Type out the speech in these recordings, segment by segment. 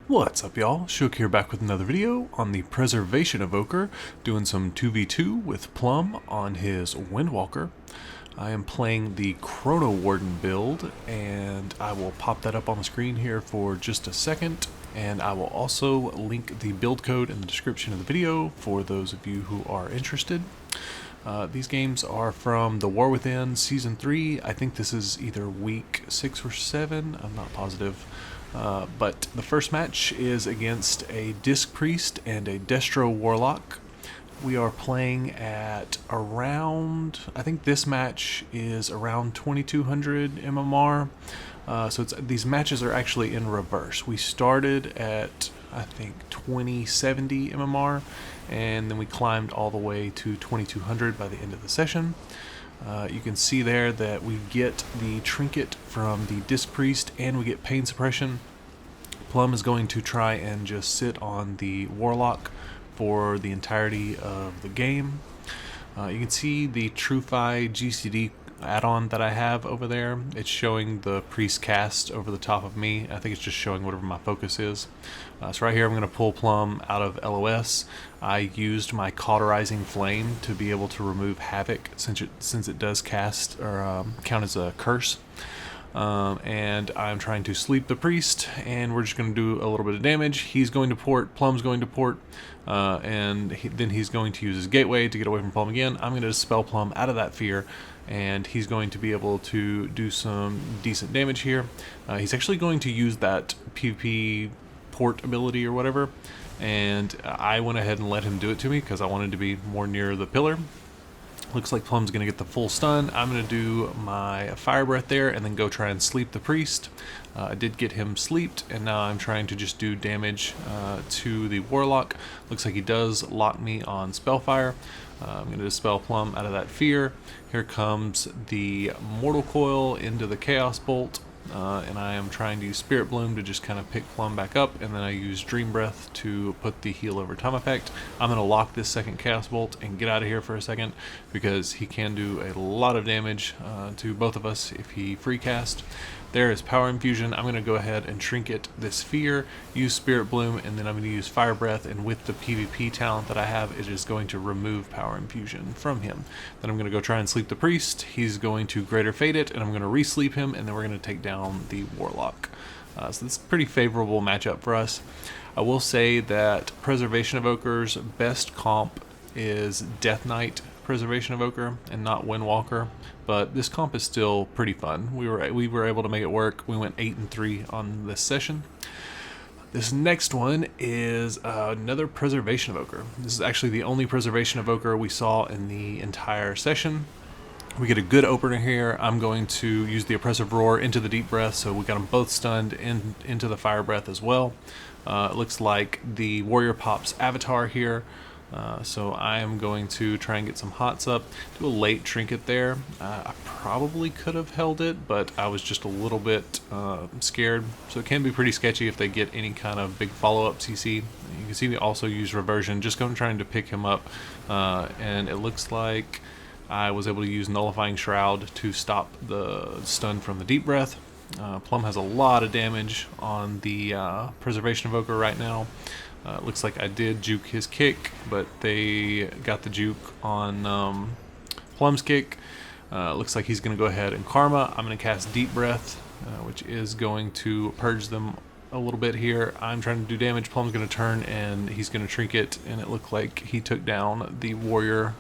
What's up, y'all? Shook here, back with another video on the Preservation Evoker, doing some 2v2 with Plum on his Windwalker. I am playing the Chronowarden build, and I will pop that up on the screen here for just a second, and I will also link the build code in the description of the video for those of you who are interested. These games are from The War Within Season 3. I think this is either week 6 or 7, I'm not positive. But the first match is against a Disc Priest and a Destro Warlock. We are playing at around, I think this match is around 2200 MMR. So these matches are actually in reverse. We started at, I think, 2070 MMR, and then we climbed all the way to 2200 by the end of the session. You can see there that we get the trinket from the Disc Priest and we get pain suppression. Plum is going to try and just sit on the Warlock for the entirety of the game. You can see the TrueFi GCD add-on that I have over there. It's showing the priest cast over the top of me. I think it's just showing whatever my focus is. So right here I'm going to pull Plum out of LOS. I used my cauterizing flame to be able to remove havoc since it does cast or count as a curse. And I'm trying to sleep the priest, and we're just going to do a little bit of damage. He's going to port, Plum's going to port, and then he's going to use his gateway to get away from Plum again. I'm going to dispel Plum out of that fear, and he's going to be able to do some decent damage here. He's actually going to use that PvP port ability or whatever, and I went ahead and let him do it to me because I wanted to be more near the pillar. Looks like Plum's going to get the full stun. I'm going to do my fire breath there and then go try and sleep the priest. I did get him sleeped, and now I'm trying to just do damage to the warlock. Looks like he does lock me on spellfire. I'm going to dispel Plum out of that fear. Here comes the mortal coil into the chaos bolt. And I am trying to use Spirit Bloom to just kind of pick Plum back up, and then I use Dream Breath to put the heal over time effect. I'm going to lock this second Chaos Bolt and get out of here for a second because he can do a lot of damage to both of us if he free cast. There is Power Infusion. I'm going to go ahead and trinket this fear, use Spirit Bloom, and then I'm going to use Fire Breath, and with the PvP talent that I have, it is going to remove Power Infusion from him. Then I'm going to go try and sleep the priest. He's going to Greater Fate it, and I'm going to re-sleep him, and then we're going to take down the Warlock. So this is a pretty favorable matchup for us. I will say that Preservation Evoker's best comp is Death Knight Preservation Evoker and not Windwalker, but this comp is still pretty fun. We were able to make it work. We went 8-3 on this session. This next one is another Preservation Evoker. This is actually the only Preservation Evoker we saw in the entire session. We get a good opener here. I'm going to use the Oppressive Roar into the Deep Breath, so we got them both stunned into the Fire Breath as well. It looks like the Warrior pops Avatar here. So I am going to try and get some hots up, do a late trinket there. I probably could have held it, but I was just a little bit scared. So it can be pretty sketchy if they get any kind of big follow-up CC. You can see me also use Reversion, just going trying to pick him up, and it looks like I was able to use Nullifying Shroud to stop the stun from the Deep Breath. Plum has a lot of damage on the Preservation Evoker right now. Looks like I did juke his kick, but they got the juke on Plum's kick. Looks like he's going to go ahead and Karma. I'm going to cast Deep Breath, which is going to purge them a little bit here. I'm trying to do damage. Plum's going to turn, and he's going to trinket, and it looked like he took down the warrior.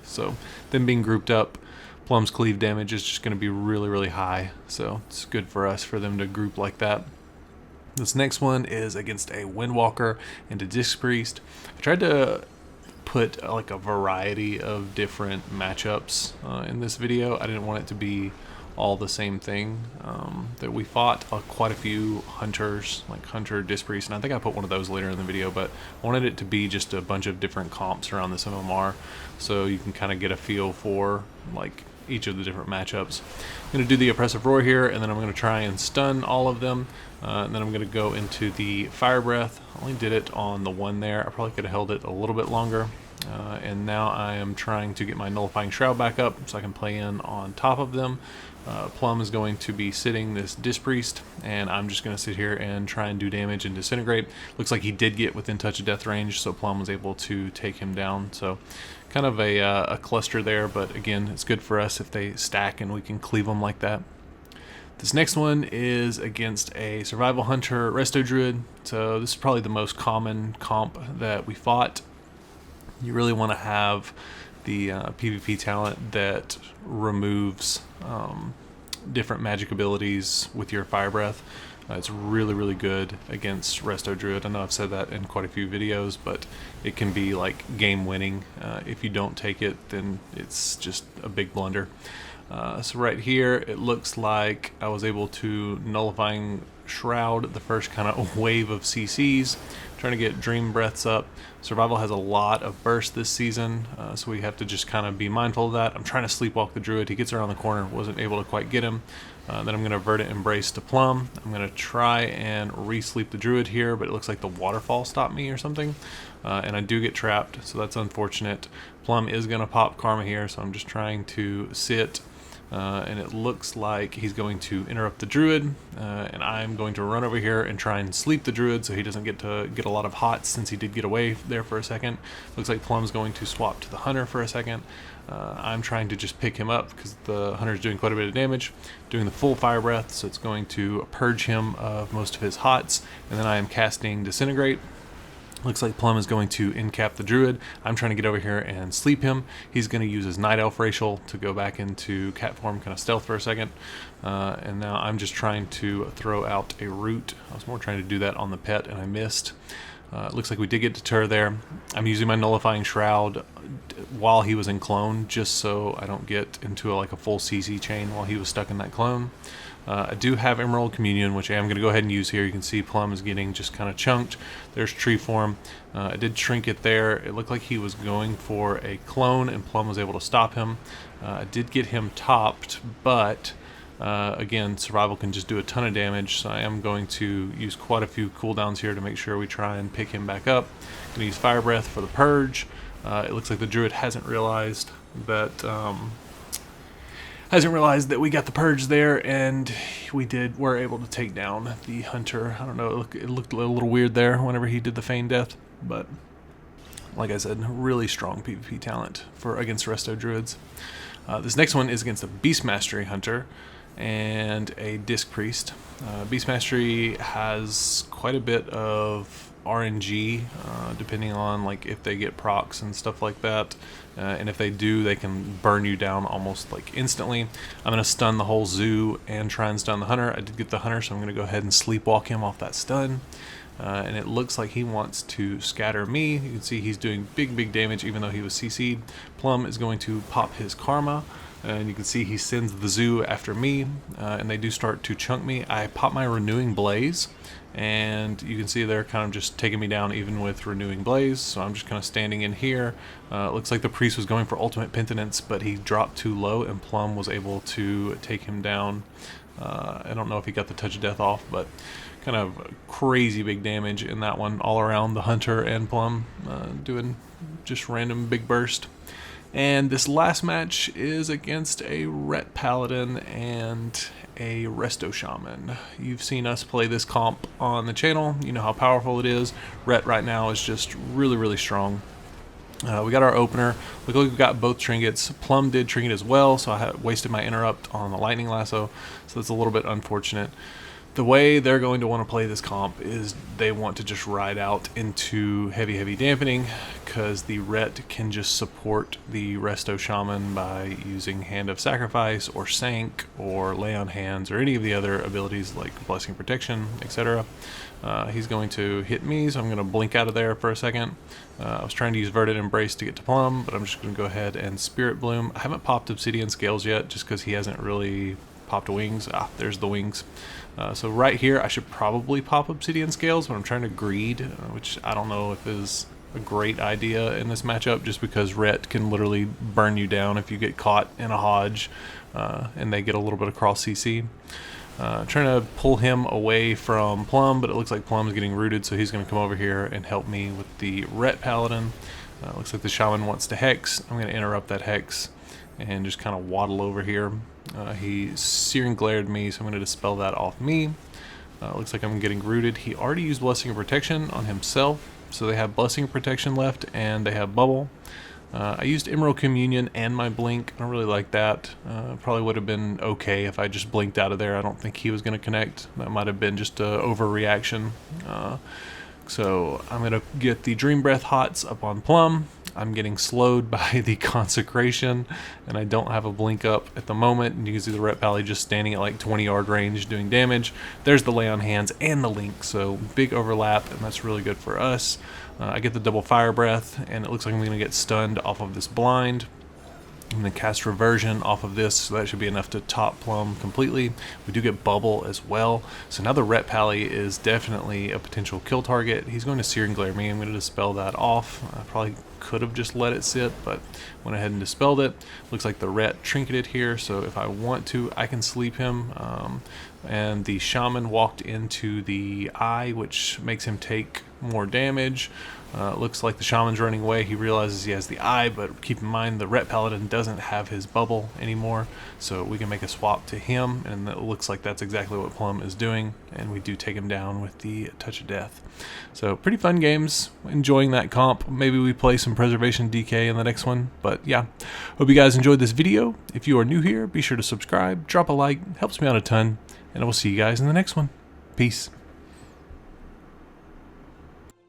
So them being grouped up, Plum's cleave damage is just going to be really, really high. So it's good for us for them to group like that. This next one is against a Windwalker and a Disc Priest. I tried to put like a variety of different matchups in this video. I didn't want it to be all the same thing. That we fought quite a few hunters, like Hunter, Disc Priest, and I think I put one of those later in the video, but I wanted it to be just a bunch of different comps around this MMR, so you can kind of get a feel for like each of the different matchups. I'm going to do the Oppressive Roar here, and then I'm going to try and stun all of them, and then I'm going to go into the Fire Breath. I only did it on the one there. I probably could have held it a little bit longer. And now I am trying to get my Nullifying Shroud back up so I can play in on top of them. Plum is going to be sitting this Disc Priest, and I'm just going to sit here and try and do damage and disintegrate. Looks like he did get within touch of death range, so Plum was able to take him down. So kind of a cluster there, but again, it's good for us if they stack and we can cleave them like that. This next one is against a Survival Hunter Resto Druid, so this is probably the most common comp that we fought. You really want to have the PvP talent that removes different magic abilities with your Fire Breath. It's really good against Resto Druid. I know I've said that in quite a few videos, but it can be like game winning. If you don't take it, then it's just a big blunder. So right here, it looks like I was able to Nullifying Shroud the first kind of wave of CCs, trying to get Dream Breaths up. Survival has a lot of burst this season, so we have to just kind of be mindful of that. I'm trying to sleepwalk the Druid. He gets around the corner, wasn't able to quite get him. Then I'm going to Verdant Embrace to Plum. I'm going to try and re-sleep the Druid here, but it looks like the waterfall stopped me or something. And I do get trapped, so that's unfortunate. Plum is going to pop Karma here, so I'm just trying to sit. And it looks like he's going to interrupt the Druid, and I'm going to run over here and try and sleep the Druid so he doesn't get a lot of hots, since he did get away there for a second. Looks like Plum's going to swap to the Hunter for a second. I'm trying to just pick him up because the Hunter's doing quite a bit of damage, doing the full Fire Breath, so it's going to purge him of most of his hots, and then I am casting Disintegrate. Looks like Plum is going to incap the Druid. I'm trying to get over here and sleep him. He's going to use his Night Elf racial to go back into cat form, kind of stealth for a second. And now I'm just trying to throw out a root. I was more trying to do that on the pet, and I missed. Looks like we did get deter there. I'm using my Nullifying Shroud while he was in clone, just so I don't get into like a full CC chain while he was stuck in that clone. I do have Emerald Communion, which I am going to go ahead and use here. You can see Plum is getting just kind of chunked. There's Tree Form. I did shrink it there. It looked like he was going for a clone, and Plum was able to stop him. I did get him topped, but again, Survival can just do a ton of damage, so I am going to use quite a few cooldowns here to make sure we try and pick him back up. I'm going to use Fire Breath for the Purge. It looks like the Druid hasn't realized that we got the Purge there, and we're able to take down the Hunter. I don't know, it looked a little weird there whenever he did the Feign Death, but like I said, really strong PvP talent against Resto Druids. This next one is against a Beast Mastery Hunter and a Disc Priest. Beast Mastery has quite a bit of RNG, depending on like if they get procs and stuff like that, and if they do, they can burn you down almost like instantly. I'm going to stun the whole zoo and try and stun the Hunter. I did get the Hunter, so I'm going to go ahead and sleepwalk him off that stun. And it looks like he wants to scatter me. You can see he's doing big damage even though he was CC'd. Plum is going to pop his Karma, and you can see he sends the zoo after me, and they do start to chunk me. I pop my Renewing Blaze, and you can see they're kind of just taking me down even with Renewing Blaze, so I'm just kind of standing in here. It looks like the Priest was going for Ultimate Penitence, but he dropped too low, and Plum was able to take him down. I don't know if he got the Touch of Death off, but kind of crazy big damage in that one all around the Hunter and Plum, doing just random big burst. And this last match is against a Ret Paladin and a Resto Shaman. You've seen us play this comp on the channel. You know how powerful it is. Ret right now is just really strong. We got our opener. Look like we got both trinkets. Plum did trinket as well, so I had wasted my interrupt on the lightning lasso, so that's a little bit unfortunate. The way they're going to want to play this comp is they want to just ride out into heavy dampening, because the Ret can just support the Resto Shaman by using Hand of Sacrifice or Sank or Lay on Hands or any of the other abilities like Blessing Protection, etc. He's going to hit me, so I'm going to blink out of there for a second. I was trying to use Verdant Embrace to get to Plum, but I'm just going to go ahead and Spirit Bloom. I haven't popped Obsidian Scales yet, just because he hasn't really popped wings. There's the wings. So right here, I should probably pop Obsidian Scales, but I'm trying to greed, which I don't know if is a great idea in this matchup, just because Ret can literally burn you down if you get caught in a Hodge, and they get a little bit of cross CC. Trying to pull him away from Plum, but it looks like Plum is getting rooted, so he's going to come over here and help me with the Ret Paladin. Looks like the shaman wants to hex. I'm going to interrupt that hex and just kind of waddle over here. He searing glared me, so I'm going to dispel that off me. Looks like I'm getting rooted. He already used Blessing of Protection on himself, so they have Blessing of Protection left, and they have Bubble. I used Emerald Communion and my Blink. I don't really like that. Probably would have been okay if I just blinked out of there. I don't think he was going to connect. That might have been just an overreaction. So I'm going to get the Dream Breath Hots up on Plum. I'm getting slowed by the Consecration, and I don't have a blink up at the moment. And you can see the Ret Pally just standing at like 20-yard range doing damage. There's the Lay on Hands and the Link, so big overlap, and that's really good for us. I get the double Fire Breath, and it looks like I'm going to get stunned off of this blind. I'm going to cast Reversion off of this, so that should be enough to top Plum completely. We do get Bubble as well, so now the Ret Pally is definitely a potential kill target. He's going to Sear and Glare me. I'm going to dispel that off. I probably could have just let it sit, but went ahead and dispelled it. Looks like the Ret trinketed here, so if I want to, I can sleep him. And the Shaman walked into the eye, which makes him take more damage. Looks like the Shaman's running away. He realizes he has the eye, but keep in mind the Ret Paladin doesn't have his bubble anymore, so we can make a swap to him, and it looks like that's exactly what Plum is doing, and we do take him down with the Touch of Death. So pretty fun games. Enjoying that comp. Maybe we play some Preservation DK in the next one, but yeah. Hope you guys enjoyed this video. If you are new here, be sure to subscribe, drop a like, helps me out a ton, and I will see you guys in the next one. Peace.